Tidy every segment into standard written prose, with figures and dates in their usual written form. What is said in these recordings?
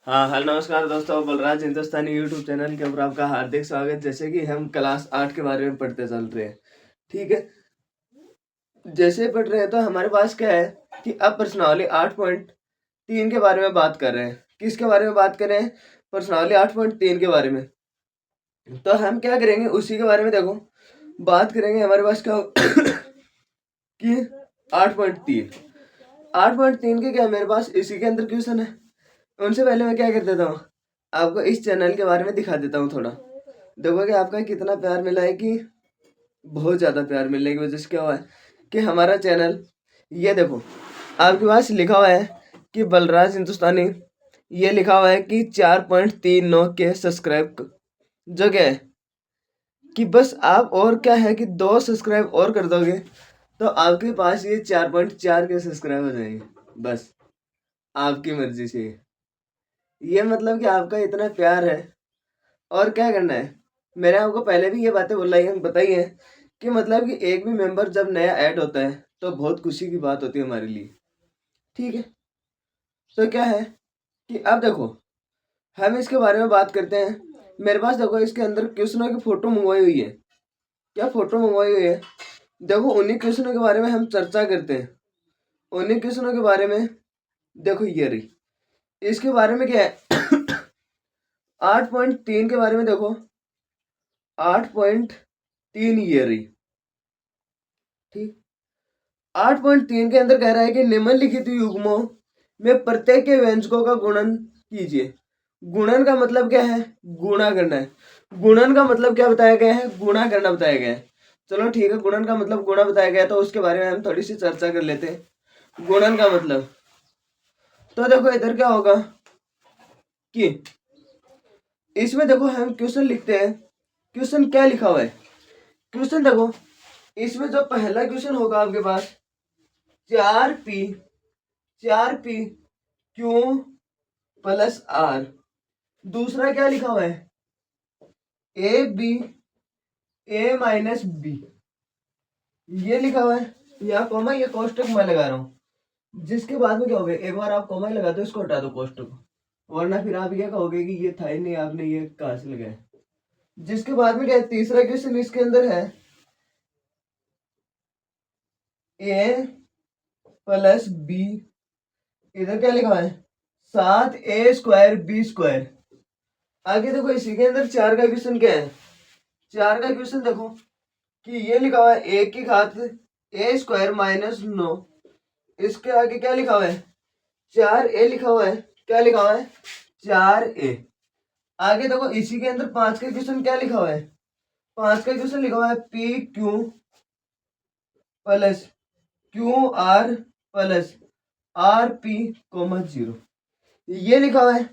हाँ हेलो नमस्कार दोस्तों, बलराज हिंदुस्तानी यूट्यूब चैनल के ऊपर आपका हार्दिक स्वागत। जैसे कि हम क्लास 8 के बारे में पढ़ते चल रहे हैं, ठीक है। जैसे ही पढ़ रहे हैं तो हमारे पास क्या है कि अब प्रश्नावली 8.3 के बारे में बात कर रहे हैं। किसके बारे में बात कर रहे हैं? प्रश्नावली 8.3 के बारे में। तो हम क्या करेंगे, उसी के बारे में देखो बात करेंगे। हमारे पास क्या कि 8.3 8.3 के क्या मेरे पास इसी के अंदर क्वेश्चन है। उनसे पहले मैं क्या कर देता हूँ, आपको इस चैनल के बारे में दिखा देता हूँ थोड़ा। देखोगे आपका कितना प्यार मिला है, कि बहुत ज़्यादा प्यार मिलने की वजह से क्या हुआ है कि हमारा चैनल, ये देखो आपके पास लिखा हुआ है कि बलराज हिंदुस्तानी, ये लिखा हुआ है कि 4.39 के सब्सक्राइब, जो क्या है कि बस आप और क्या है कि 2 सब्सक्राइब और कर दोगे तो आपके पास ये 4.4 के सब्सक्राइब हो जाएंगे। बस आपकी मर्जी से। ये मतलब कि आपका इतना प्यार है। और क्या करना है, मैंने आपको पहले भी ये बातें बताई हैं कि मतलब कि एक भी मेंबर जब नया ऐड होता है तो बहुत खुशी की बात होती है हमारे लिए, ठीक है। तो क्या है कि अब देखो हम इसके बारे में बात करते हैं। मेरे पास देखो इसके अंदर क्वेश्चनों की फोटो मंगवाई हुई है। क्या फोटो मंगवाई हुई है? देखो उन्हीं क्वेश्चनों के बारे में हम चर्चा करते हैं। उन्हीं क्वेश्चनों के बारे में देखो, ये रही इसके बारे में क्या है 8.3 के बारे में देखो, 8.3 ये रही, ठीक। 8.3 के अंदर कह रहा है कि निम्नलिखित युग्मों में प्रत्येक के व्यंजकों का गुणन कीजिए। गुणन का मतलब क्या है? गुणा करना है। गुणन का मतलब क्या बताया गया है? गुणा करना बताया गया है। चलो ठीक है, गुणन का मतलब गुणा बताया गया है, तो उसके बारे में हम थोड़ी सी चर्चा कर लेते हैं। गुणन का मतलब, तो देखो इधर क्या होगा कि इसमें देखो हम क्वेश्चन लिखते हैं। क्वेश्चन क्या लिखा हुआ है? क्वेश्चन देखो, इसमें जो पहला क्वेश्चन होगा आपके पास 4p क्यू प्लस आर। दूसरा क्या लिखा हुआ है? ए बी ए माइनस बी, ये लिखा हुआ है। यहाँ कॉमा, ये कोष्टक मैं लगा रहा हूँ। जिसके बाद में क्या होगा, एक बार आप कॉमा लगा दो, इसको हटा दो कोष्टक को, वरना फिर आप ये कहोगे कि ये था ही नहीं, आपने ये कहाँ से लगाया। जिसके बाद में क्या है, तीसरा क्वेश्चन इसके अंदर है ए प्लस बी, इधर क्या लिखा है 7a² b²। आगे देखो इसी के अंदर 4 का क्वेश्चन क्या है। 4 का क्वेश्चन देखो कि ये लिखा हुआ है ए की घात a² माइनस 9। इसके आगे क्या लिखा हुआ है 4a लिखा हुआ है। क्या लिखा हुआ है 4a। आगे देखो इसी के अंदर 5 का क्वेश्चन क्या लिखा हुआ है। 5 का क्वेश्चन लिखा हुआ है P Q plus Q R plus R P coma 0, ये लिखा हुआ है।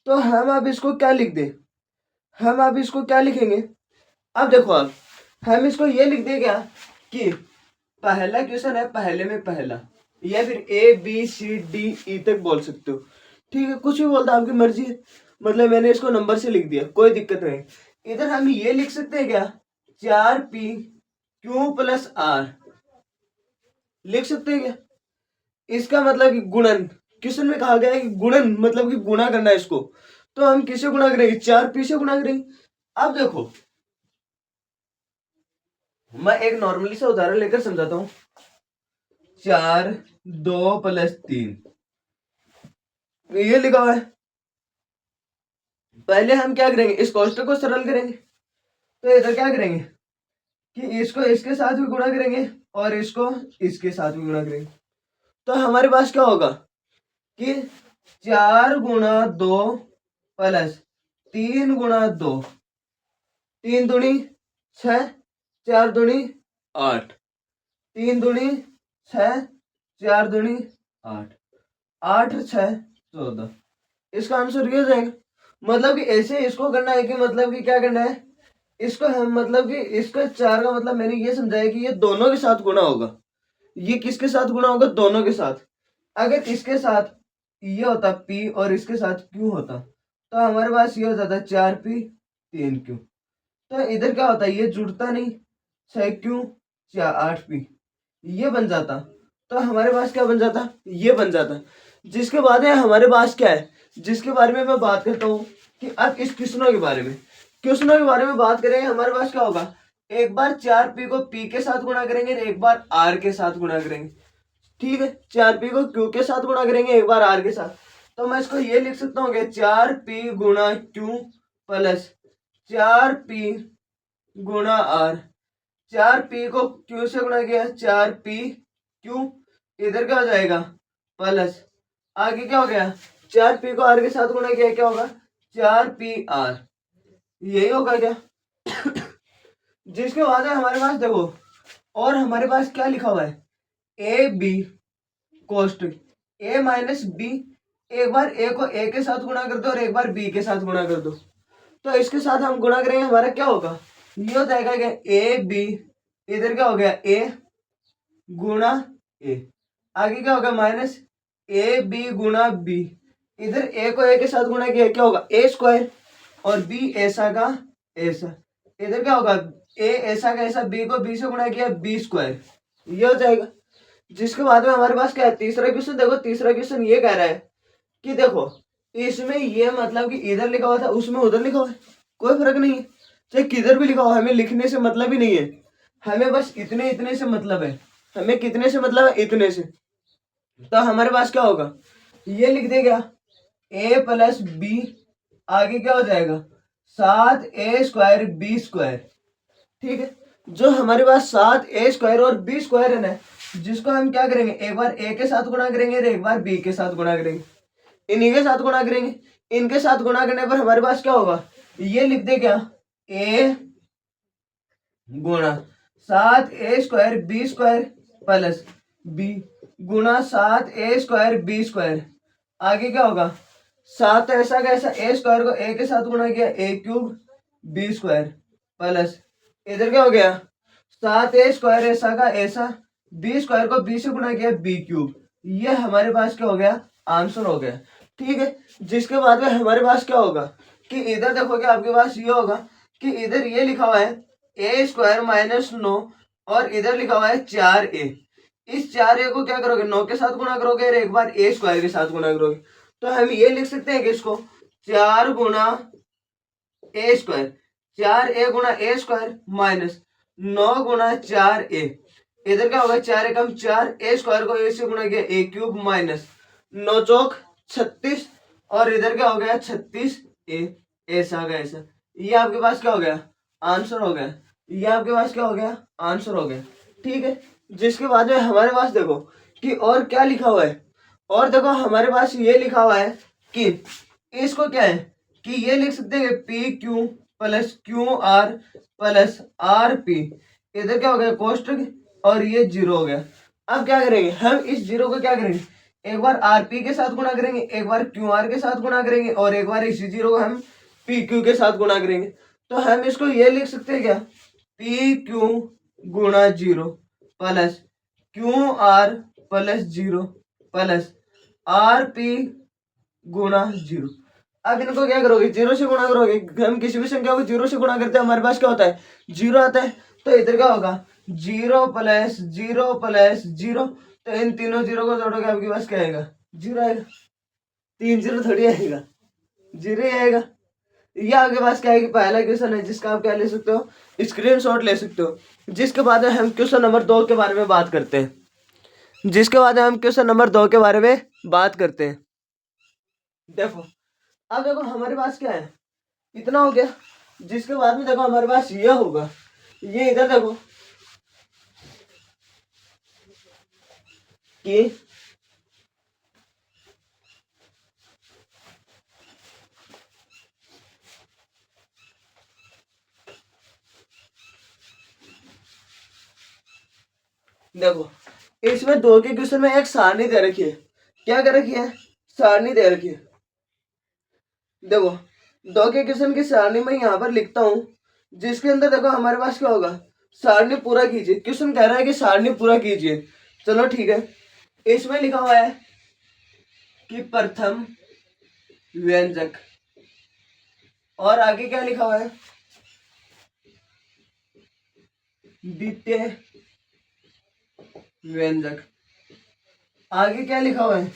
तो हम अब इसको क्या लिख दे, हम अब इसको क्या लिखेंगे। अब देखो अब हम इसको ये लिख दे क्या कि पहला क्वेश्चन है पहले में पहला, या फिर A B C D E तक बोल सकते हो, ठीक है। कुछ भी बोलता आपकी मर्जी है। मतलब मैंने इसको नंबर से लिख दिया, कोई दिक्कत नहीं। इधर हम ये लिख सकते हैं क्या 4p क्यू प्लस आर, लिख सकते हैं क्या। इसका मतलब कि गुणन, क्वेश्चन में कहा गया है कि गुणन मतलब कि गुणा करना है इसको। तो हम किसे गुणा करेंगे 4p से गुणा करेंगे। अब देखो मैं एक नॉर्मली सा उदाहरण लेकर समझाता हूं। 4 2 प्लस 3, ये लिखा हुआ है। पहले हम क्या करेंगे, इस कोष्टक को सरल करेंगे। तो इधर क्या करेंगे कि इसको इसके साथ भी गुणा करेंगे और इसको इसके साथ भी गुणा करेंगे। तो हमारे पास क्या होगा कि 4 गुणा 2 प्लस 3 गुणा 2, 3 दूनी 6, 4 दूनी 8, 3 दूनी 6, 4 दूनी 8, 8 6 14। इसका आंसर ये हो जाएगा। मतलब कि ऐसे इसको करना है कि मतलब कि क्या करना है, इसको हम मतलब कि इसका 4 का मतलब मैंने ये समझाया कि ये दोनों के साथ गुणा होगा। ये किसके साथ गुणा होगा, दोनों के साथ। अगर इसके साथ ये होता p और इसके साथ q होता तो हमारे पास ये हो जाता 4p 3q। तो इधर क्या होता है, ये जुड़ता नहीं, 6q 8p, ये बन जाता। तो हमारे पास क्या बन जाता, ये बन जाता। जिसके बाद है हमारे पास क्या है जिसके बारे में मैं बात करता हूँ कि अब इस क्वेश्चनों के बारे में, बात करेंगे। हमारे पास क्या होगा, एक बार 4p को p के साथ गुणा करेंगे, एक बार r के साथ गुणा करेंगे। ठीक है, 4p को q के साथ गुणा करेंगे, एक बार r के साथ। तो मैं इसको ये लिख सकता हूँ कि 4p गुणा q प्लस 4p गुणा r। 4p को q से गुणा किया, 4p q, इधर क्या हो जाएगा प्लस, आगे क्या हो गया 4p को r के साथ गुणा किया, क्या होगा 4pr, यही होगा क्या। जिसके बाद है हमारे पास देखो, और हमारे पास क्या लिखा हुआ है, ए बी कोष्ट ए माइनस बी। एक बार ए को ए के साथ गुणा कर दो और एक बार बी के साथ गुणा कर दो। तो इसके साथ हम गुणा करेंगे, हमारा क्या होगा, ये हो जाएगा क्या ए बी, इधर क्या हो गया ए गुणा ए, आगे क्या होगा माइनस ए बी गुणा बी, इधर ए को ए के साथ गुणा किया, क्या होगा ए स्क्वायर, और बी ऐसा का ऐसा, इधर क्या होगा ए ऐसा का ऐसा, बी को बी से गुणा किया बी स्क्वायर, ये हो जाएगा। जिसके बाद में हमारे पास क्या है, तीसरा क्वेश्चन। देखो तीसरा क्वेश्चन ये कह रहा है कि देखो इसमें ये मतलब कि इधर लिखा हुआ था उसमें उधर लिखा हुआ है, कोई फर्क नहीं है, चाहे किधर भी लिखा हुआ, हमें लिखने से मतलब ही नहीं है, हमें बस इतने इतने से मतलब है। हमें कितने से मतलब है, इतने से। तो हमारे पास क्या होगा, ये लिख देगा ए प्लस बी, आगे क्या हो जाएगा 7a स्क्वायर बी स्क्वायर। ठीक है, जो हमारे पास 7a स्क्वायर और बी स्क्वायर है ना, जिसको हम क्या करेंगे, एक बार a के साथ गुणा करेंगे और एक बार b के साथ गुणा करेंगे, इन्हीं के साथ गुणा करेंगे। इनके साथ गुणा करने पर हमारे पास क्या होगा, ये लिख दे क्या a गुणा 7a square B square plus b गुणा 7a स्क्वायर बी स्क्वायर, आगे क्या होगा 7 ऐसा का ऐसा, ए स्क्वायर को ए के साथ गुणा किया ए क्यूब बी स्क्वायर प्लस, इधर क्या हो गया 7a स्क्वायर ऐसा का ऐसा, बी स्क्वायर को बी से गुणा किया बी क्यूब, ये हमारे पास क्या हो गया आंसर हो गया। ठीक है, जिसके बाद में हमारे पास क्या होगा कि इधर देखोगे आपके पास ये होगा कि इधर ये लिखा हुआ है ए स्क्वायर माइनस 9 और इधर लिखा हुआ है 4a। इस 4a को क्या करोगे 9 के साथ गुणा करोगे और एक बार ए स्क्वायर के साथ गुणा करोगे। तो हम ये लिख सकते हैं कि इसको 4 गुणा ए स्क्वायर, 4a गुणा ए स्क्वायर माइनस 9 गुणा 4a, इधर क्या होगा 4 एकम 4, ए स्क्वायर को ए से गुणा किया ए क्यूब माइनस 9 चौक 36, और इधर क्या हो गया 36a, ऐसा का ऐसा, ये आपके पास क्या हो गया आंसर हो गया। ये आपके पास क्या हो गया आंसर हो गया। ठीक है, जिसके बाद में हमारे पास देखो कि और क्या लिखा हुआ है, और देखो हमारे पास ये लिखा हुआ है कि इसको क्या है कि ये लिख सकते हैं P Q plus Q R plus R P, इधर क्या हो गया कोष्टक और ये जीरो हो गया। अब क्या करेंगे हम इस जीरो को क्या करेंगे, एक बार आर पी के साथ गुणा करेंगे, एक बार क्यू आर के साथ गुणा करेंगे और एक बार इसी जीरो को हम पी क्यू के साथ गुणा करेंगे। तो हम इसको ये लिख सकते हैं क्या पी क्यू गुणा zero plus Q R plus zero plus R P गुणा जीरो। अब इनको क्या करोगे जीरो से गुणा करोगे, हम किसी भी संख्या को जीरो से गुणा करते हैं हमारे पास क्या होता है जीरो आता है। तो इधर क्या होगा zero plus zero plus zero, तो इन तीनों जीरो को जोड़ोगे आपके पास क्या आएगा जीरो आएगा, 3 जीरो थोड़ी आएगा जीरो ही आएगा। ये आपके पास क्या है कि पहला क्वेश्चन है जिसका आप क्या ले सकते हो स्क्रीनशॉट ले सकते हो। जिसके बाद हम क्वेश्चन नंबर 2 के बारे में बात करते हैं, देखो अब देखो हमारे पास क्या है इतना हो गया। जिसके बाद में देखो हमारे पास ये होगा, ये इधर देखो कि देखो इसमें 2 के क्वेश्चन में एक सारणी दे रखी है, क्या कर रखी है सारणी दे रखी है। देखो 2 के क्वेश्चन की सारणी में यहाँ पर लिखता हूं, जिसके अंदर देखो हमारे पास क्या होगा सारणी पूरा कीजिए। क्वेश्चन कह रहा है कि सारणी पूरा कीजिए, चलो ठीक है। इसमें लिखा हुआ है कि प्रथम व्यंजक, और आगे क्या लिखा हुआ है द्वितीय व्यंजक, आगे क्या लिखा हुआ है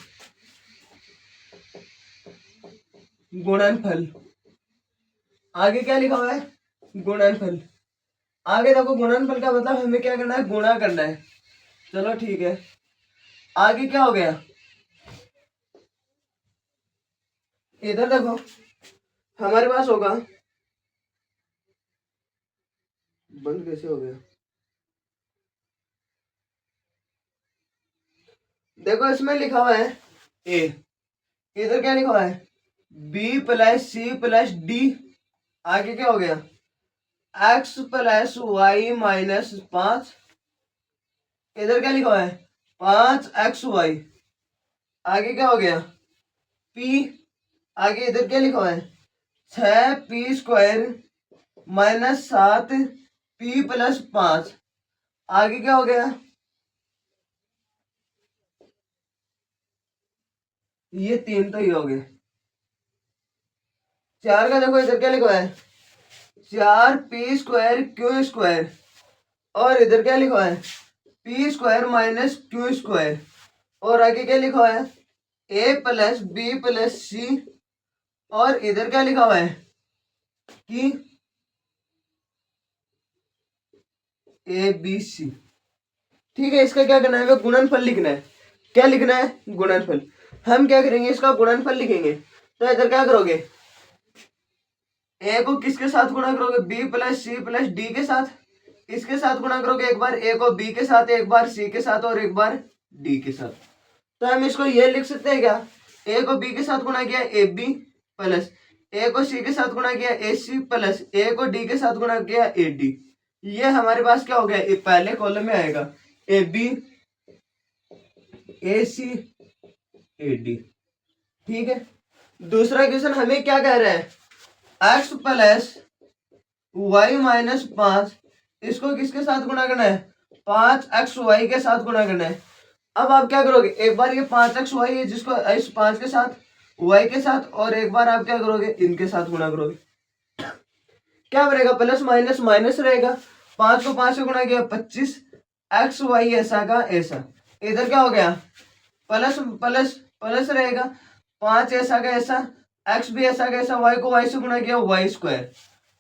गुणनफल। आगे क्या लिखा हुआ है? गुणनफल। आगे देखो गुणनफल का मतलब हमें क्या करना है? गुणा करना है। चलो ठीक है, आगे क्या हो गया? इधर देखो हमारे पास होगा, बंद कैसे हो गया? देखो इसमें लिखा हुआ है ए, इधर क्या लिखा हुआ है? B plus C plus D. आगे क्या हो गया? X plus Y minus 5। इधर क्या लिखा हुआ है? 5xy। आगे क्या हो गया? पी। आगे इधर क्या लिखा हुआ है? 6p² minus 7p plus 5। आगे क्या हो गया? ये 3 तो ही हो गए। 4 का देखो इधर क्या लिखा हुआ है? 4p² और इधर क्या लिखा हुआ है? p² minus q²। और आगे क्या लिखा हुआ है? a प्लस बी प्लस सी। और इधर क्या लिखा हुआ है? कि ए बी सी। ठीक है, इसका क्या करना है? गुणनफल लिखना है। क्या लिखना है? गुणनफल। हम क्या करेंगे? इसका गुणनफल लिखेंगे। तो इधर क्या करोगे? ए को किसके साथ गुणा करोगे? B plus C plus D के साथ। इसके साथ गुणा करोगे, एक बार ए को बी के साथ, एक बार सी के साथ और एक बार डी के साथ। तो हम इसको ये लिख सकते हैं क्या? ए को बी के साथ गुणा किया ए बी प्लस ए को सी के साथ गुणा किया ए सी प्लस ए को डी के साथ गुणा किया ए डी। ये हमारे पास क्या हो गया? ये पहले कॉलम में आएगा ए B A C A D. ठीक है, दूसरा क्वेश्चन हमें क्या कह रहा है? एक्स प्लस वाई माइनस 5, इसको किसके साथ गुणा करना है? 5xy के साथ गुणा करना है। अब आप क्या करोगे? एक बार ये 5xy है जिसको इस 5 के साथ y के साथ, और एक बार आप क्या करोगे? इनके साथ गुणा करोगे। क्या बनेगा? प्लस माइनस माइनस रहेगा। 5 को 5 से गुणा किया 25, xy ऐसा का ऐसा। इधर क्या हो गया? प्लस प्लस प्लस रहेगा। 5 ऐसा का ऐसा, x भी ऐसा का ऐसा, y को y से गुणा किया y²।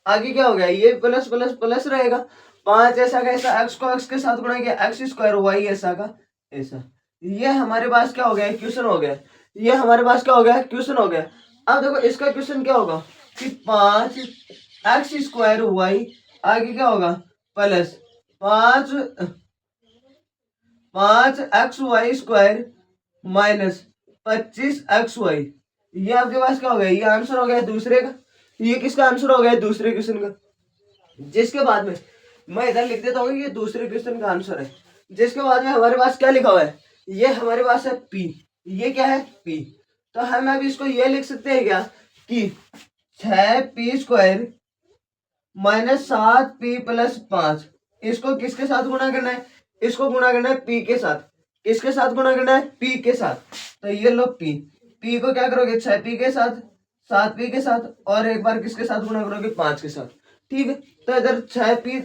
आगे क्या हो गया? ये प्लस प्लस प्लस रहेगा। 5 ऐसा का ऐसा, x को x के साथ गुणा किया x², y ऐसा का ऐसा। ये हमारे पास क्या हो गया? क्वेश्चन हो गया। ये हमारे पास क्या हो गया? क्वेश्चन हो गया। अब देखो इसका क्वेश्चन क्या होगा कि 5x²y, आगे क्या होगा? Plus 5xy² minus 25xy। ये आपके पास क्या हो गया? ये आंसर हो गया दूसरे का। ये किसका आंसर हो गया? दूसरे क्वेश्चन का। जिसके बाद में मैं इधर लिख देता हूँ, ये दूसरे क्वेश्चन का आंसर है। जिसके बाद में हमारे पास क्या लिखा हुआ है? ये हमारे पास है P। ये क्या है? P। तो हम अब इसको ये लिख सकते हैं क्या कि 6p² माइनस 7p प्लस 5, इसको किसके साथ गुणा करना है? इसको गुणा करना है P के साथ। किसके साथ गुणा करना है? P के साथ। तो ये लो P। P को क्या करोगे? 6p के साथ, 7p के साथ, और एक बार किसके साथ गुणा करोगे? 5 के साथ। ठीक है, तो इधर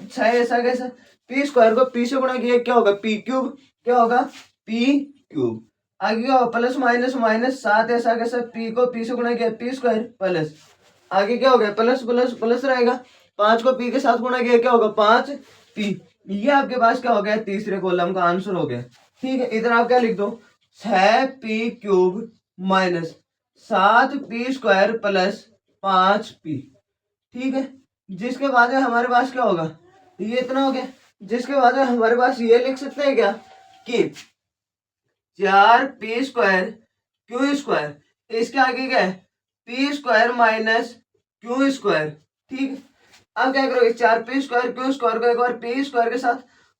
6 ऐसा कैसा, p² को p से गुणा किया क्या होगा? p³। क्या होगा? p³। आगे क्या होगा? प्लस माइनस माइनस 7 ऐसा कैसा, p को p से गुणा किया p² प्लस, आगे क्या हो गया? प्लस प्लस प्लस रहेगा। 5 को p के साथ गुणा किया क्या होगा? 5p। ये आपके पास क्या हो गया? तीसरे कॉलम का आंसर हो गया। ठीक है, इधर आप क्या लिख दो? 6p³ minus 7p² plus 5p। ठीक है, जिसके बाद में हमारे पास क्या होगा? ये इतना हो गया। जिसके बाद में हमारे पास ये लिख सकते हैं क्या कि 4p² q², इसके आगे क्या है? p² minus q²। ठीक है, अब क्या करोगे? 4p² q² को एक बार p² के साथ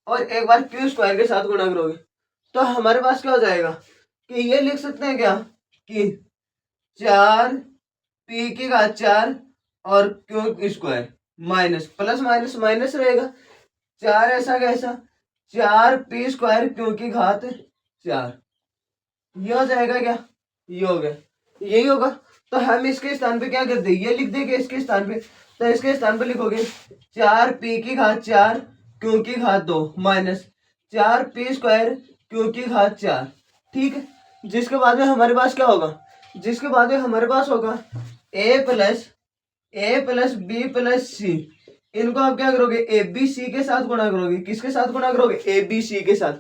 और एक बार q² के साथ गुणा करोगे, तो हमारे पास क्या हो जाएगा कि ये लिख सकते हैं क्या कि 4p⁴ और q² minus plus minus minus रहेगा। 4 ऐसा कैसा, 4p² q⁴। ये हो जाएगा क्या? ये हो गया, यही होगा। तो हम इसके स्थान पे क्या कर दे? ये लिख देंगे इसके स्थान पे। तो इसके स्थान पे लिखोगे 4p⁴ q⁴ minus 4p² q⁴। ठीक है, जिसके बाद में हमारे पास क्या होगा? जिसके बाद में हमारे पास होगा ए प्लस बी प्लस सी, इनको आप क्या करोगे, ए बी सी के साथ गुणा करोगे। किसके साथ गुणा करोगे, ए बी सी के साथ।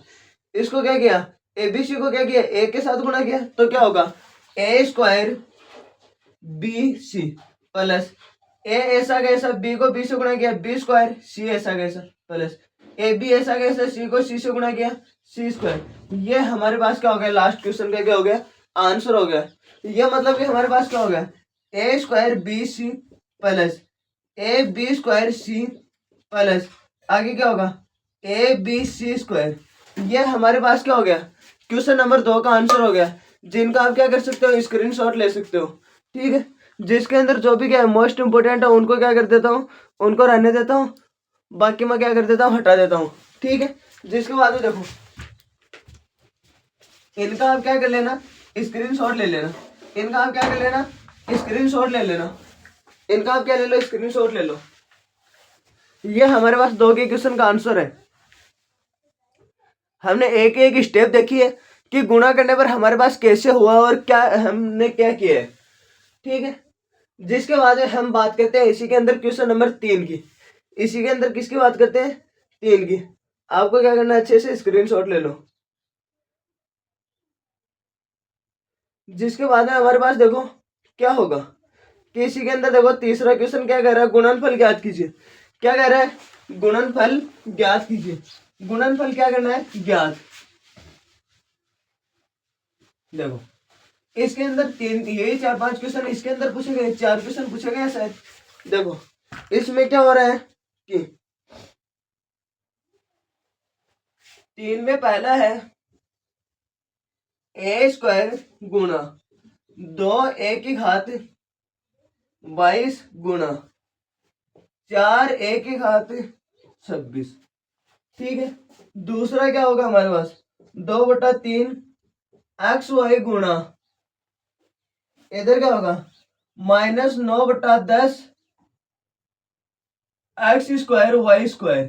इसको क्या किया, ए बी सी को क्या किया, ए के साथ गुणा किया, तो क्या होगा, ए स्क्वायर बी सी प्लस ए ऐसा कैसा, बी को बी से गुणा किया बी स्क्वायर, सी ऐसा कैसा प्लस ए बी ऐसा कैसा, सी को सी से गुणा किया सी स्क्वायर। ये हमारे पास क्या हो गया, लास्ट क्वेश्चन का क्या हो गया, आंसर हो गया। ये मतलब कि हमारे पास क्या हो गया, a square b c plus a b square c plus आगे क्या होगा, ए बी सी स्क्वायर। ये हमारे पास क्या हो गया, क्वेश्चन नंबर 2 का आंसर हो गया, जिनका आप क्या कर सकते हो, स्क्रीनशॉट ले सकते हो। ठीक है, जिसके अंदर जो भी क्या है मोस्ट इंपोर्टेंट है उनको क्या कर देता हूँ, उनको रहने देता हूँ, बाकी मैं क्या कर देता हूँ, हटा देता हूँ। ठीक है, जिसके बाद में देखो इनका आप क्या कर लेना, स्क्रीनशॉट ले लेना। इनका आप क्या कर लेना, स्क्रीनशॉट ले लेना। इनका आप क्या ले लो, स्क्रीनशॉट ले लो। ये हमारे पास 2 के क्वेश्चन का आंसर है। हमने एक एक स्टेप देखी है कि गुणा करने पर हमारे पास कैसे हुआ और क्या हमने क्या किया है। ठीक है, जिसके बाद हम बात करते हैं इसी के अंदर क्वेश्चन नंबर 3 की। इसी के अंदर किसकी बात करते हैं, 3 की। आपको क्या करना है, अच्छे से स्क्रीनशॉट ले लो। जिसके बाद में हमारे पास देखो क्या होगा कि इसी के अंदर देखो तीसरा क्वेश्चन क्या कह रहा है, गुणनफल ज्ञात कीजिए। क्या कह रहा है, गुणनफल ज्ञात कीजिए। गुणनफल क्या करना है, ज्ञात। देखो इसके अंदर 3 यही 4-5 क्वेश्चन इसके अंदर पूछे गए, 4 क्वेश्चन पूछे गए शायद। देखो इसमें क्या हो रहा है कि 3 में पहला है ए स्क्वायर गुणा 2 ए की घात 22 गुणा 4 ए की घात 26। ठीक है, दूसरा क्या होगा हमारे पास, 2/3 एक्स वाई गुणा इधर क्या होगा -9/10 एक्स स्क्वायर वाई स्क्वायर।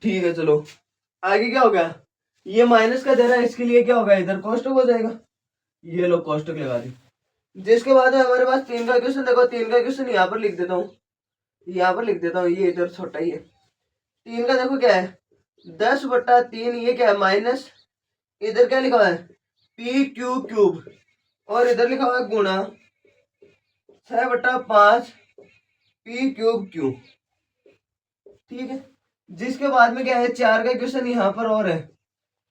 ठीक है, चलो आगे क्या होगा, ये माइनस का दे रहा है, इसके लिए क्या होगा, इधर कोष्टक हो जाएगा। ये लो कोष्टक लगा दी। जिसके बाद में हमारे पास 3 का क्वेश्चन देखो, 3 का क्वेश्चन यहाँ पर लिख देता हूँ, यहाँ पर लिख देता हूँ, ये इधर छोटा ही है। 3 का देखो क्या है, 10/3, ये क्या है माइनस, इधर क्या लिखा हुआ है पी क्यू क्यूब, और इधर लिखा हुआ है गुणा 6/5 पी क्यूब क्यू। ठीक है, जिसके बाद में क्या है, 4 का क्वेश्चन यहाँ पर और है।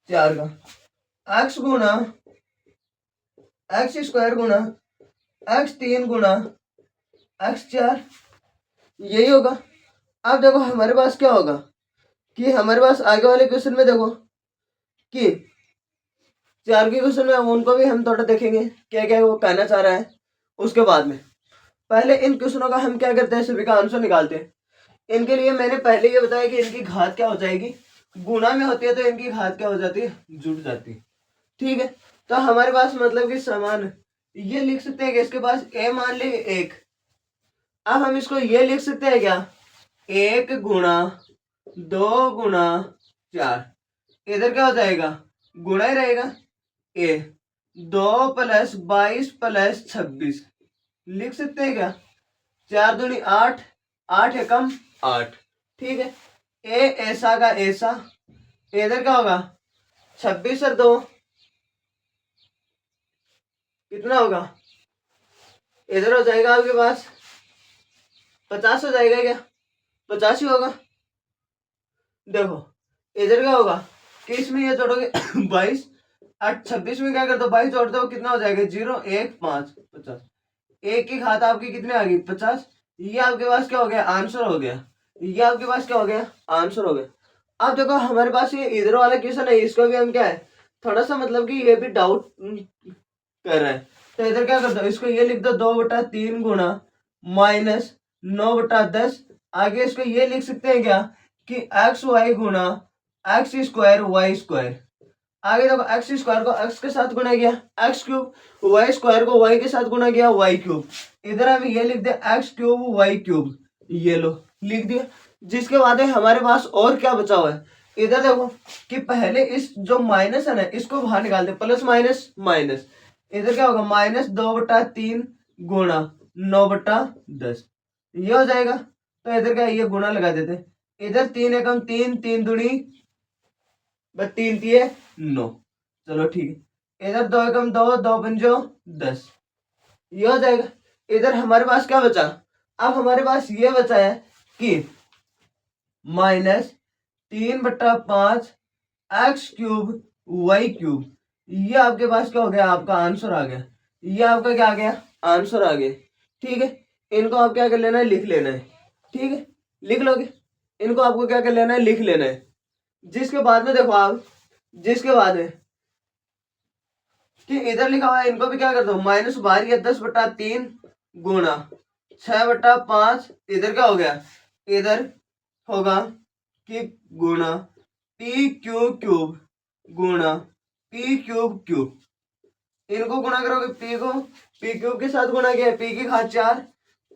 4 का एक्स गुणा एक्स स्क्वायर गुणा x3 गुणा x4, यही होगा। अब देखो हमारे पास क्या होगा कि हमारे पास आगे वाले क्वेश्चन में देखो कि 4 के क्वेश्चन में उनको भी हम थोड़ा देखेंगे क्या क्या वो कहना चाह रहा है। उसके बाद में पहले इन क्वेश्चनों का हम क्या करते हैं, सभी का आंसर निकालते हैं। इनके लिए मैंने पहले ये बताया कि इनकी घात क्या हो जाएगी, गुणा में होती है तो इनकी घात क्या हो जाती है, जुड़ जाती है। ठीक है, तो हमारे पास मतलब कि समान ये लिख सकते हैं कि इसके पास ए मान ले 1। अब हम इसको ये लिख सकते हैं क्या, 1 गुणा 2 गुणा 4, इधर क्या हो जाएगा, गुणा ही रहेगा। ए 2 + 22 + 26 लिख सकते हैं क्या, 4 दूनी 8, 8 एकम 8। ठीक है, ए ऐसा का ऐसा, इधर क्या होगा 26 और 2 कितना होगा, इधर हो जाएगा आपके पास 50 हो जाएगा क्या, 50 ही होगा। देखो इधर क्या होगा कि इसमें ये जोड़ोगे 22 8 26 में क्या कर दो 22 जोड़ दो, कितना हो जाएगा 0 1 5 50। एक की घात आपकी कितने आ गई 50। ये आपके पास क्या हो गया, आंसर हो गया। ये आपके पास क्या हो गया, आंसर हो गया। अब देखो हमारे पास ये इधर वाला क्वेश्चन है, इसको भी हम क्या है थोड़ा सा मतलब कि ये भी डाउट कर रहे हैं। तो इधर क्या कर दो, इसको ये लिख दो 2/3 गुणा -9/10। आगे इसको ये लिख सकते हैं क्या कि एक्स वाई गुणा एक्स स्क्वायर वाई स्क्वायर। आगे देखो एक्स स्क्वायर को एक्स के साथ गुणा किया एक्स क्यूब, वाई स्क्वायर को वाई के साथ गुणा किया वाई क्यूब। इधर हम ये लिख दे एक्स क्यूब वाई क्यूब, ये लो लिख दिया। जिसके बाद हमारे पास और क्या बचा हुआ है, इधर देखो कि पहले इस जो माइनस है ना इसको बाहर निकाल दे, प्लस माइनस माइनस, इधर क्या होगा -2/3 गुणा 9/10, ये हो जाएगा। तो इधर क्या ये गुणा लगा देते, इधर 3 एकम 3, 3 दूनी 3 3 9, चलो ठीक है। इधर 2 एकम 2, 2 पंजो 10, ये हो जाएगा। इधर हमारे पास क्या बचा, अब हमारे पास ये बचा है कि -3/5 x³ y³, ये आपके पास क्या हो गया, आपका आंसर आ गया। ये आपका क्या आ गया, आंसर आ गया। ठीक है, इनको आप क्या कर लेना है, लिख लेना है। ठीक है, लिख लोगे, इनको आपको क्या कर लेना है, लिख लेना है। जिसके बाद में देखो आप, जिसके बाद में कि इधर लिखा हुआ है, इनको भी क्या कर दो, माइनस बाहर या 10/3 गुणा 6/5, इधर क्या हो गया, इधर होगा कि गुणा p³ गुणा p³, इनको गुणा करोगे, p³ के साथ गुणा किया, p की घात 4,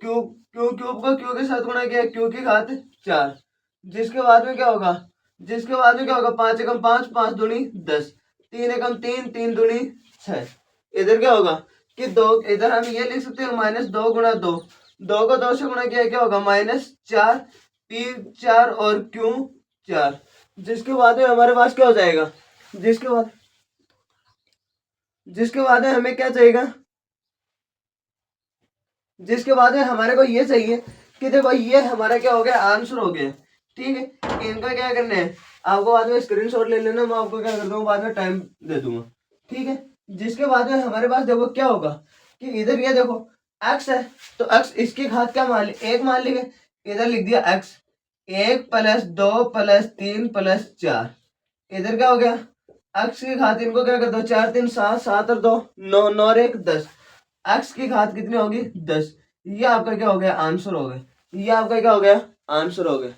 q³ को q के साथ गुणा किया, q की घात 4। जिसके बाद में क्या होगा, जिसके बाद में क्या होगा, 5 एकम 5, 5 दूनी 10, 3 एकम 3, 3 दूनी 6। इधर क्या होगा कि 2, इधर हम ये लिख सकते हैं -2 गुणा 2, 2 को 2 से गुणा किया, क्या होगा -4, p4 और q4। जिसके बाद में हमारे पास क्या हो जाएगा, जिसके बाद में हमें क्या चाहिएगा, जिसके बाद में हमारे को ये चाहिए कि देखो ये हमारा क्या हो गया, आंसर हो गया। ठीक है, इनका क्या करना है, आपको बाद में स्क्रीनशॉट ले लेना, मैं आपको क्या कर दूंगा, बाद में टाइम दे दूंगा। ठीक है, जिसके बाद में हमारे पास देखो क्या होगा कि इधर ये देखो x है, तो x इसकी घात क्या मान ली, 1 मान ली, इधर लिख दिया x 1 + 2 + 3 + 4। इधर क्या हो गया, x की घात, इनको क्या कर दो, 4 3 7, 7 और 2 9, 9 और 1 10, x की घात कितनी होगी, 10। ये आपका क्या हो गया, आंसर हो गया। ये आपका क्या हो गया, आंसर हो गया।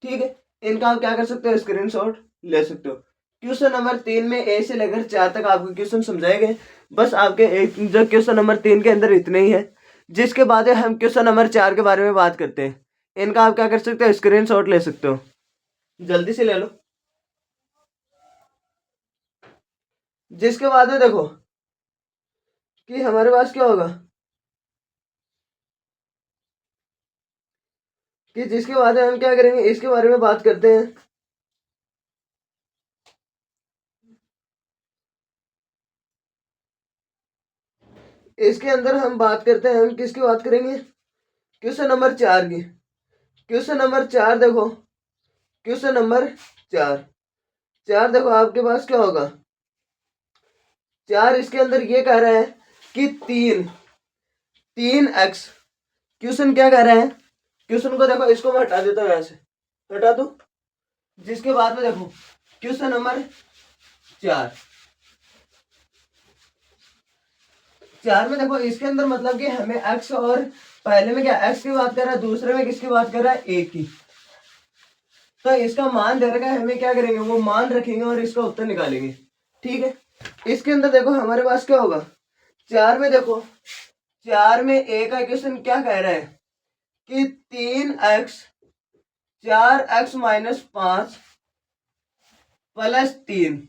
ठीक है, इनका आप क्या कर सकते हो, स्क्रीनशॉट ले सकते हो। क्वेश्चन नंबर 3 में ए से लेकर 4 तक आपको क्वेश्चन समझाए गए। बस आपके एक जो क्वेश्चन नंबर 3 के अंदर इतने ही है। जिसके बाद हम क्वेश्चन नंबर 4 के बारे में बात करते हैं। इनका आप क्या कर सकते हो, स्क्रीनशॉट ले सकते हो, जल्दी से ले लो। जिसके बाद में देखो कि हमारे पास क्या होगा कि जिसके बाद हम क्या करेंगे, इसके बारे में बात करते हैं। इसके अंदर हम बात करते हैं, हम किसकी बात करेंगे, क्वेश्चन नंबर 4 की। क्वेश्चन नंबर 4 देखो, क्वेश्चन नंबर 4 4 देखो आपके पास क्या होगा, 4 इसके अंदर ये कह रहा है कि 3x, क्वेश्चन क्या कह रहा है, क्वेश्चन को देखो, इसको मैं हटा देता हूँ, यहां से हटा दो। जिसके बाद में देखो क्वेश्चन नंबर 4 4 में देखो, इसके अंदर मतलब कि हमें x, और पहले में क्या x की बात कर रहा है, दूसरे में किसकी बात कर रहा है, a की। तो इसका मान दे रखा है, हमें क्या करेंगे, वो मान रखेंगे और इसका उत्तर निकालेंगे। ठीक है, इसके अंदर देखो हमारे पास क्या होगा, 4 में देखो, 4 में a का क्वेश्चन क्या कह रहा है कि 3x 4x - 5 + 3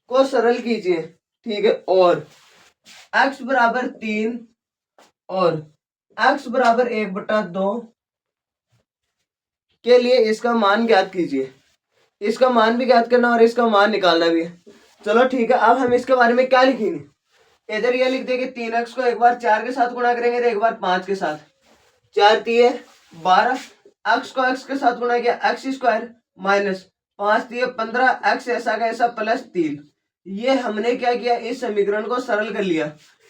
को सरल कीजिए। ठीक है, और x बराबर 3 और x बराबर 1/2 के लिए इसका मान ज्ञात कीजिए। इसका मान भी ज्ञात करना और इसका मान निकालना भी है। चलो ठीक है, अब हम इसके बारे में क्या लिखेंगे, इधर ये लिख देंगे 3x को एक बार 4 के साथ गुणा करेंगे, तो एक बार 5 के साथ, 4 3 12, x को x के साथ गुणा किया, x² माइनस 5 3 15, x ऐसा का ऐसा +3। ये हमने क्या किया, इस समीकरण को सरल कर लिया।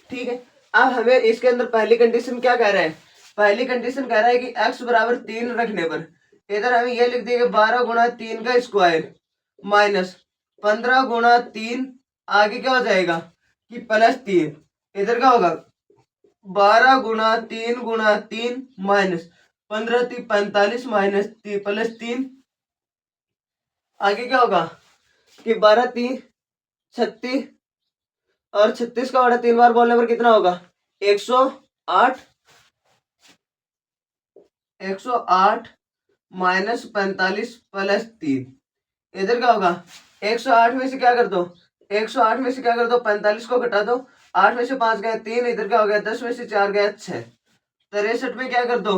ठीक है, अब हमें इसके अंदर पहली कंडीशन क्या कह रहा है, पहली कंडीशन कह रहा है कि x बराबर 3 रखने पर इधर हम ये लिख देंगे 12 गुणा 3 का स्क्वायर माइनस 15 गुणा 3, आगे क्या हो जाएगा कि +3, इधर क्या होगा 12 गुणा 3 गुणा 3 माइनस 15 3 45 माइनस +3, आगे क्या होगा कि 12 3 36, और 36 का बड़ा 3 बार बोलने पर कितना होगा 108, 108 माइनस 45 +3, इधर क्या होगा 108 में से क्या कर दो 108 में से क्या कर दो, 45 को घटा दो, 8 में से 5 गया 3, इधर क्या हो गया 10 में से 4 गया 6, 63 में क्या कर दो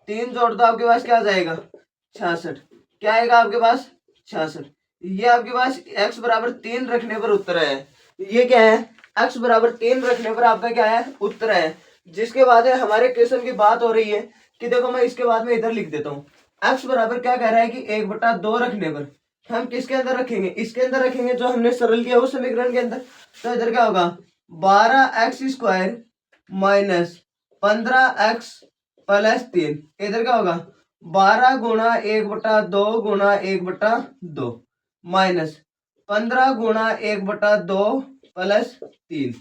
3 जोड़ दो, आपके पास क्या आ जाएगा 66। क्या आएगा आपके पास 66। ये आपके पास x बराबर 3 रखने पर उत्तर है। ये क्या है, x बराबर 3 रखने पर आपका क्या है उत्तर है। जिसके बाद है हमारे क्वेश्चन की बात हो रही है कि देखो मैं इसके बाद में इधर लिख देता हूँ, x बराबर क्या कह रहा है कि 1/2 रखने पर हम किसके अंदर रखेंगे, इसके अंदर रखेंगे जो हमने सरल किया उस समीकरण के अंदर। तो इधर क्या होगा 12x² माइनस 15x प्लस 3, इधर क्या होगा 12 गुणा 1/2 गुणा 1/2 माइनस 15 गुणा 1/2 प्लस 3,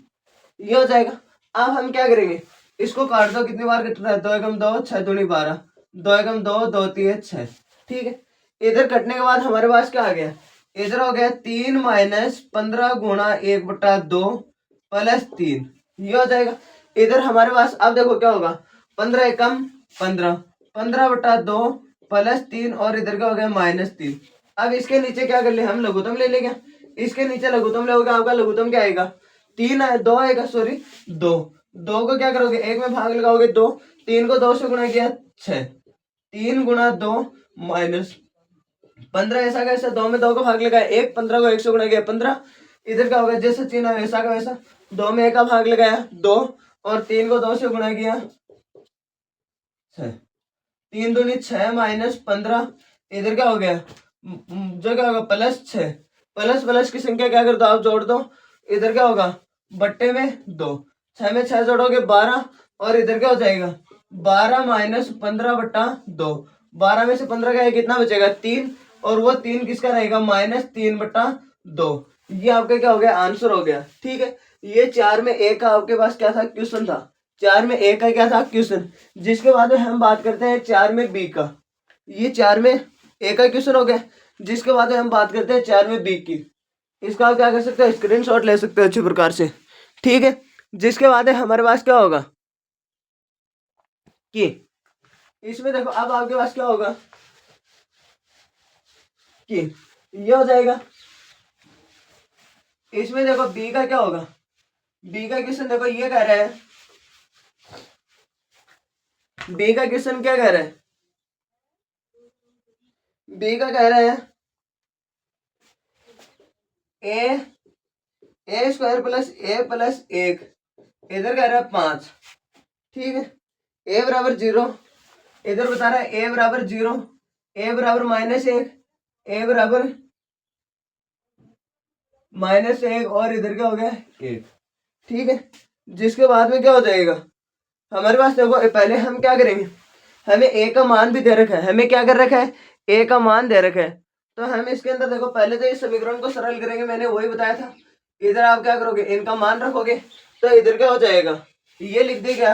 ये हो जाएगा। अब हम क्या करेंगे, इसको काट दो, कितनी बार कट रहा है 2 एकम 2 6 दूनी 12, 2 एकम 2 2 3 6, ठीक है। इधर कटने के बाद हमारे पास क्या आ गया, इधर हो गया 3 माइनस 15 गुणा 1/2 प्लस 3, ये हो जाएगा। इधर हमारे पास अब देखो क्या होगा 15 एकम 15, 15/2 प्लस 3 और इधर क्या हो गया -3। अब इसके नीचे क्या कर ले हम लघुत्तम ले लेंगे, इसके नीचे लघुत्तम लोगे, आपका लघुत्तम क्या आएगा 3 है 2 आएगा, सॉरी 2, 2 को क्या करोगे 1 में भाग लगाओगे 2, 3 को 2 से गुणा किया 6, 3 गुणा 2 माइनस 15 ऐसा का ऐसा, 2 में 2 को भाग लगाया 1, 15 को 1 से गुणा किया 15, इधर क्या होगा जैसा चिन्ह है वैसा का वैसा, 2 में 1 का भाग लगाया 2 और 3 को 2 से गुणा किया 6, 3 दूनी 6 माइनस 15, इधर क्या हो गया जो क्या होगा +6, प्लस प्लस की संख्या क्या कर दो आप जोड़ दो, इधर क्या होगा बट्टे में 2, 6 में 6 जोड़ोगे 12 और इधर क्या हो जाएगा 12 माइनस 15/2, 12 में से 15 का कितना बचेगा 3 और वो 3 किसका रहेगा -3/2, ये आपका क्या हो गया आंसर हो गया, ठीक है। ये 4 में 1 का आपके पास क्या था क्वेश्चन था, 4 में 1 का क्या था क्वेश्चन। जिसके बाद में हम बात करते हैं 4 में बी का, ये 4 में 1 का क्वेश्चन हो गया। जिसके बाद में हम बात करते हैं 4 में बी की, इसका आप क्या कर सकते हो स्क्रीनशॉट ले सकते हो अच्छी प्रकार से, ठीक है। जिसके बाद में हमारे पास क्या होगा कि इसमें देखो अब आपके पास क्या होगा कि ये हो जाएगा, इसमें देखो बी का क्या होगा, बी का क्वेश्चन देखो ये कह रहा है, बी का क्वेश्चन क्या कह रहा है, बी का कह रहा है a² प्लस a प्लस 1, इधर कह रहा है 5, ठीक है। a बराबर 0, इधर बता रहा है a बराबर 0, a बराबर -1, a बराबर -1 और इधर क्या हो गया 1, ठीक है। जिसके बाद में क्या हो जाएगा हमारे पास देखो पहले हम क्या करेंगे, हमें a का मान भी दे रखा है, हमें क्या कर रखा है a का मान दे रखा है। तो हम इसके अंदर देखो पहले तो इस समीकरण को सरल करेंगे, मैंने वही बताया था। इधर आप क्या करोगे इनका मान रखोगे, तो इधर क्या हो जाएगा ये लिख दे क्या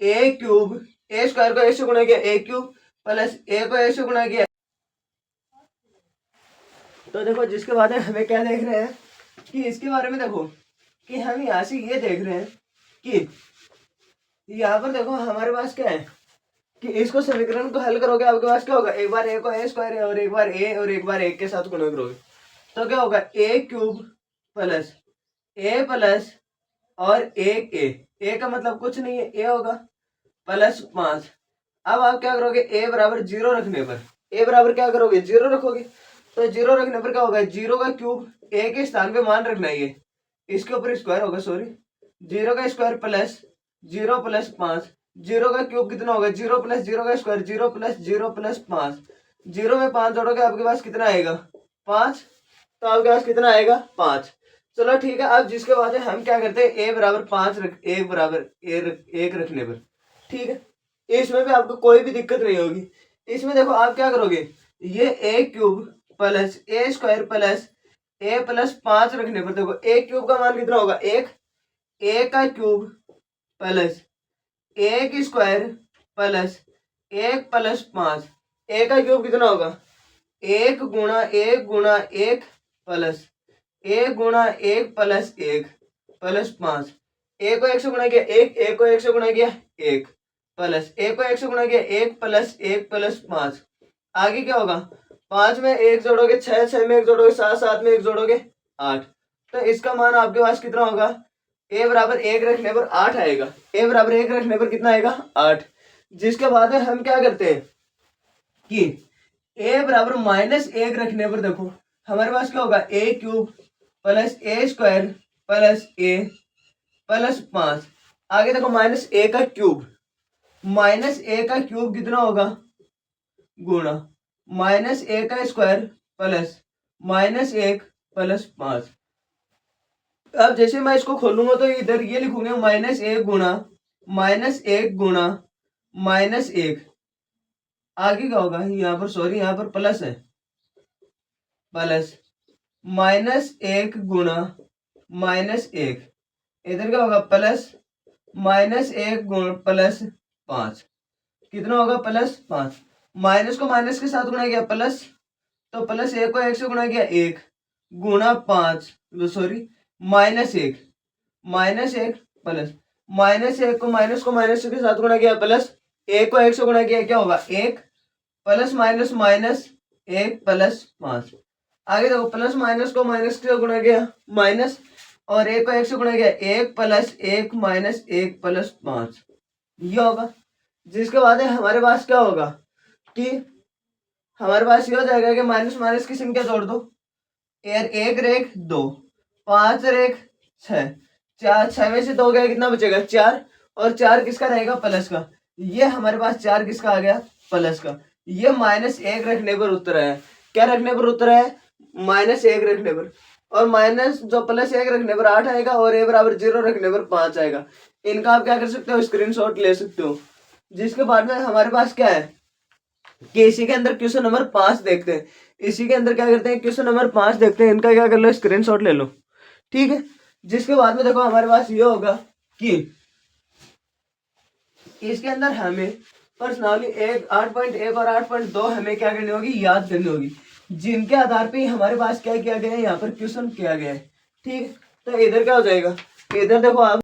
a क्यूब, a स्क्वायर को a से गुणा किया a क्यूब प्लस a को a से गुणा किया। तो देखो जिसके बाद में हमें क्या देख रहे हैं कि इसके बारे में देखो कि हम यहाँ से ये देख रहे हैं कि यहाँ पर देखो हमारे पास क्या है कि इसको समीकरण को हल करोगे आपके पास क्या होगा, एक बार a को a स्क्वायर और एक बार a और एक बार 1 के साथ गुणा करोगे तो क्या होगा a cube plus a plus और 1 a का मतलब कुछ नहीं है a होगा प्लस 5। अब आप क्या करोगे a बराबर 0 रखने पर, a बराबर क्या करोगे 0 रखोगे, तो 0 रखने पर क्या होगा 0 का क्यूब a के स्थान पे मान रखना है, ये इसके ऊपर स्क्वायर होगा, सॉरी 0 का स्क्वायर प्लस 0 प्लस 5, 0 का क्यूब कितना होगा 0 प्लस 0 का स्क्वायर 0 प्लस 0 प्लस 5, 0 में 5 जोड़ोगे आपके पास कितना आएगा 5, तो आपके पास कितना आएगा 5। चलो ठीक है। अब जिसके बाद हम क्या करते हैं a बराबर 5 रख, a बराबर 1 रखने पर, ठीक है, इसमें भी आपको कोई भी दिक्कत नहीं होगी। इसमें देखो आप क्या करोगे ये a cube plus a square plus a plus 5 रखने पर देखो a क्यूब का मान कितना होगा 1, a का cube plus 1 square plus 1 plus 5, a का क्यूब कितना होगा 1 गुणा 1 गुणा 1 प्लस 1 गुणा 1 प्लस 1 प्लस 5, a को 1 से गुणा किया 1, a को 1 से गुणा किया 1 प्लस a को 1 से गुणा किया 1 प्लस 1 प्लस 5, आगे क्या होगा 5 में 1 जोड़ोगे 6, 6 में 1 जोड़ोगे 7, 7 में 1 जोड़ोगे 8, तो इसका मान आपके पास कितना होगा, a बराबर 1 रखने पर 8 आएगा। a बराबर 1 रखने पर कितना आएगा, 8। जिसके बाद में हम क्या करते हैं कि a बराबर -1 रखने पर देखो हमारे पास क्या होगा, a cube plus a square plus a plus 5। आगे देखो -a का क्यूब, -a का क्यूब कितना होगा, गुणा -a का स्क्वायर प्लस -1 प्लस 5। अब जैसे मैं इसको खोलूंगा तो इधर ये लिखूंगे -1 गुणा -1 गुणा -1। आगे क्या होगा, यहाँ पर सॉरी यहाँ पर प्लस है, प्लस -1 गुणा -1। इधर क्या होगा, प्लस -1 गुण प्लस 5। कितना होगा, +5। माइनस को माइनस के साथ गुणा किया प्लस, तो +1 को 1 से गुणा किया 1 गुणा 5, सॉरी -1 प्लस -1 को माइनस के साथ गुणा किया प्लस, 1 को 1 से गुणा किया क्या होगा, 1 प्लस माइनस माइनस 1 प्लस 5। आगे देखो प्लस माइनस को माइनस से गुणा किया माइनस, और 1 को 1 से गुणा किया 1 प्लस 1 माइनस 1 प्लस 5, ये होगा। जिसके बाद हमारे पास क्या होगा कि हमारे पास ये हो जाएगा कि माइनस माइनस की संख्या जोड़ दो, 1 रेख 2, 5 रेख 6, 4, 6 में से 2 गया कितना बचेगा, 4, और 4 किसका रहेगा, प्लस का। ये हमारे पास 4 किसका आ गया, प्लस का। ये -1 रखने पर उत्तर है, क्या रखने पर उत्तर है, -1 रखने पर, और माइनस जो +1 रखने पर 8 आएगा, और a बराबर 0 रखने पर 5 आएगा। इनका आप क्या कर सकते हो, स्क्रीनशॉट ले सकते हो। जिसके बाद में हमारे पास क्या है कि इसी के अंदर क्वेश्चन नंबर 5 देखते हैं। इसी के अंदर क्या करते हैं, क्वेश्चन नंबर 5 देखते हैं। इनका क्या कर लो, स्क्रीनशॉट ले लो, ठीक है। जिसके बाद में देखो हमारे पास ये होगा कि इसके अंदर हमें पर्सनली 8.1 और 8.2 हमें क्या करनी होगी, याद करनी होगी, जिनके आधार पे हमारे पास क्या किया गया है, यहाँ पर क्वेश्चन किया गया है, ठीक। तो इधर क्या हो जाएगा, इधर देखो आप